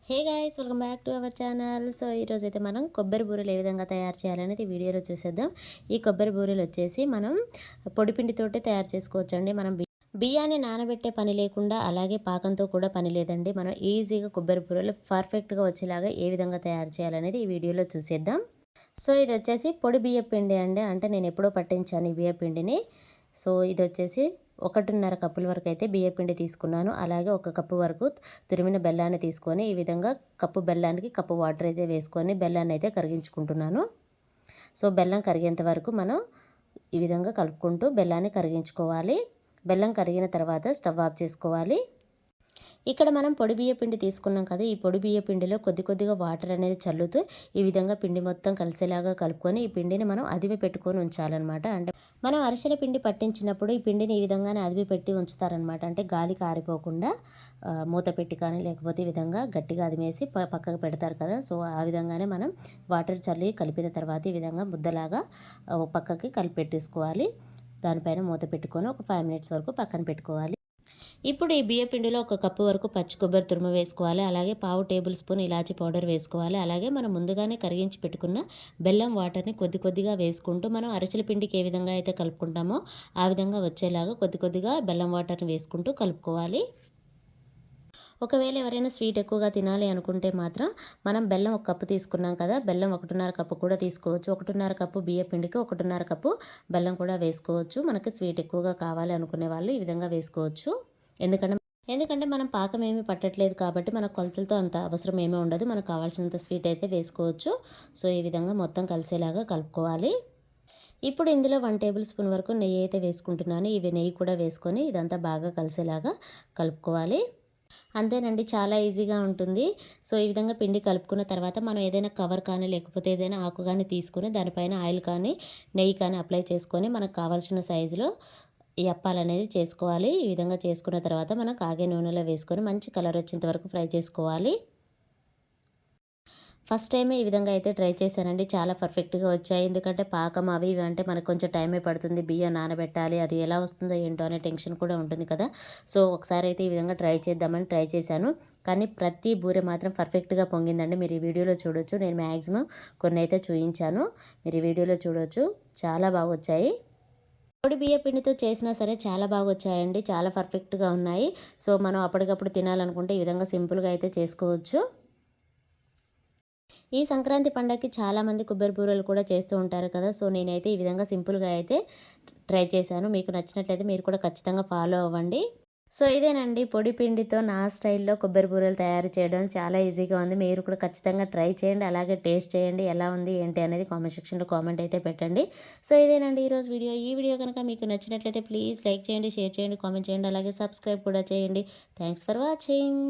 Hey guys, welcome back to our channel. So ఈరోజు అయితే మనం కొబ్బరి బూరెలు ఏ విధంగా తయారు చేయాలనేది వీడియోలో చూసేద్దాం. ఈ కొబ్బరి బూరెలు వచ్చేసి మనం పొడిపిండితోటే తయారు చేసుకోవచ్చండి. మనం బియ్యాన్ని నానబెట్టే పని లేకుండా, అలాగే పాకంతో కూడా పని లేదండి. మనం ఈజీగా కొబ్బరి బూరెలు పర్ఫెక్ట్గా వచ్చేలాగా ఏ విధంగా తయారు చేయాలనేది ఈ వీడియోలో చూసేద్దాం. సో ఇది వచ్చేసి పొడి బియ్య పిండి అండి. అంటే నేను ఎప్పుడో పట్టించాను ఈ బియ్య పిండిని. సో ఇది వచ్చేసి 1.5 కప్పుల వరకు అయితే బియ్యపిండి తీసుకున్నాను. అలాగే 1 కప్పు వరకు తురిమిన బెల్లాన్ని తీసుకొని ఈ విధంగా కప్పు బెల్లానికి కప్పు వాటర్ అయితే వేసుకొని బెల్లాన్ని అయితే కరిగించుకుంటున్నాను. సో బెల్లం కరిగేంత వరకు మనం ఈ విధంగా కలుపుకుంటూ బెల్లాన్ని కరిగించుకోవాలి. బెల్లం కరిగిన తర్వాత స్టవ్ ఆఫ్ చేసుకోవాలి. ఇక్కడ మనం పొడి బియ్య పిండి తీసుకున్నాం కదా, ఈ పొడి బియ్య పిండిలో కొద్దిగా వాటర్ అనేది చల్లుతూ ఈ విధంగా పిండి మొత్తం కలిసేలాగా కలుపుకొని ఈ పిండిని మనం అదిమి పెట్టుకొని ఉంచాలన్నమాట. అంటే మనం అరిసెల పిండి పట్టించినప్పుడు ఈ పిండిని ఈ విధంగానే అదిమి పెట్టి ఉంచుతారనమాట. అంటే గాలికి ఆరిపోకుండా మూత పెట్టి కానీ, లేకపోతే ఈ విధంగా గట్టిగా అదిమేసి పక్కకు పెడతారు కదా. సో ఆ విధంగానే మనం వాటర్ చల్లి కలిపిన తర్వాత ఈ విధంగా ముద్దలాగా పక్కకి కలిపి పెట్టేసుకోవాలి. దానిపైన మూత పెట్టుకొని ఒక 5 మినిట్స్ వరకు పక్కన పెట్టుకోవాలి. ఇప్పుడు ఈ బియ్య పిండిలో 1 కప్పు వరకు పచ్చి కొబ్బరి తురుము వేసుకోవాలి. అలాగే పావు టేబుల్ స్పూన్ ఇలాచి పౌడర్ వేసుకోవాలి. అలాగే మనం ముందుగానే కరిగించి పెట్టుకున్న బెల్లం వాటర్ని కొద్దిగా వేసుకుంటూ మనం అరిసెల పిండికి ఏ విధంగా అయితే కలుపుకుంటామో ఆ విధంగా వచ్చేలాగా కొద్దిగా బెల్లం వాటర్ని వేసుకుంటూ కలుపుకోవాలి. ఒకవేళ ఎవరైనా స్వీట్ ఎక్కువగా తినాలి అనుకుంటే మాత్రం మనం బెల్లం 1 కప్పు తీసుకున్నాం కదా, బెల్లం 1.5 కప్పు కూడా తీసుకోవచ్చు. 1.5 కప్పు బియ్య పిండికి 1.5 కప్పు బెల్లం కూడా వేసుకోవచ్చు. మనకి స్వీట్ ఎక్కువగా కావాలి అనుకునే వాళ్ళు ఈ విధంగా వేసుకోవచ్చు. ఎందుకంటే మనం పాకం ఏమీ పట్టట్లేదు కాబట్టి మనకు కొలతలతో అంత అవసరం ఏమీ ఉండదు. మనకు కావాల్సినంత స్వీట్ అయితే వేసుకోవచ్చు. సో ఈ విధంగా మొత్తం కలిసేలాగా కలుపుకోవాలి. ఇప్పుడు ఇందులో 1 టేబుల్ స్పూన్ వరకు నెయ్యి అయితే వేసుకుంటున్నాను. ఇవి నెయ్యి కూడా వేసుకొని ఇదంతా బాగా కలిసేలాగా కలుపుకోవాలి. అంతేనండి, చాలా ఈజీగా ఉంటుంది. సో ఈ విధంగా పిండి కలుపుకున్న తర్వాత మనం ఏదైనా కవర్ కానీ, లేకపోతే ఏదైనా ఆకు కానీ తీసుకొని దానిపైన ఆయిల్ కానీ నెయ్యి కానీ అప్లై చేసుకొని మనకు కావాల్సిన సైజులో ఈ అప్పాలనేది చేసుకోవాలి. ఈ విధంగా చేసుకున్న తర్వాత మనం కాగే నూనెలో వేసుకొని మంచి కలర్ వచ్చేంత వరకు ఫ్రై చేసుకోవాలి. ఫస్ట్ టైమే ఈ విధంగా అయితే ట్రై చేశానండి. చాలా పర్ఫెక్ట్గా వచ్చాయి. ఎందుకంటే పాకం అవి ఇవి అంటే మనకు కొంచెం టైమే పడుతుంది. బియ్యం నానబెట్టాలి, అది ఎలా వస్తుందో ఏంటో అనే టెన్షన్ కూడా ఉంటుంది కదా. సో ఒకసారి అయితే ఈ విధంగా ట్రై చేద్దామని ట్రై చేశాను. కానీ ప్రతి బూరె మాత్రం పర్ఫెక్ట్గా పొంగిందండి. మీరు ఈ వీడియోలో చూడొచ్చు. నేను మ్యాక్సిమం కొన్ని అయితే చూపించాను. మీరు ఈ వీడియోలో చూడొచ్చు. చాలా బాగా వచ్చాయి. పొడి బియ్య పిండితో చేసినా సరే చాలా బాగా వచ్చాయండి. చాలా పర్ఫెక్ట్గా ఉన్నాయి. సో మనం అప్పటికప్పుడు తినాలనుకుంటే ఈ విధంగా సింపుల్గా అయితే చేసుకోవచ్చు. ఈ సంక్రాంతి పండగకి చాలామంది కొబ్బరి బూరెలు కూడా చేస్తూ ఉంటారు కదా. సో నేనైతే ఈ విధంగా సింపుల్గా అయితే ట్రై చేశాను. మీకు నచ్చినట్లయితే మీరు కూడా ఖచ్చితంగా ఫాలో అవ్వండి. సో ఇదేనండి, పొడి పిండితో నా స్టైల్లో కొబ్బరి బూరెలు తయారు చేయడం చాలా ఈజీగా ఉంది. మీరు కూడా ఖచ్చితంగా ట్రై చేయండి. అలాగే టేస్ట్ చేయండి, ఎలా ఉంది ఏంటి అనేది కామెంట్ సెక్షన్లో కామెంట్ అయితే పెట్టండి. సో ఇదేనండి ఈరోజు వీడియో. ఈ వీడియో కనుక మీకు నచ్చినట్లయితే ప్లీజ్ లైక్ చేయండి, షేర్ చేయండి, కామెంట్ చేయండి, అలాగే సబ్స్క్రైబ్ కూడా చేయండి. Thanks for watching.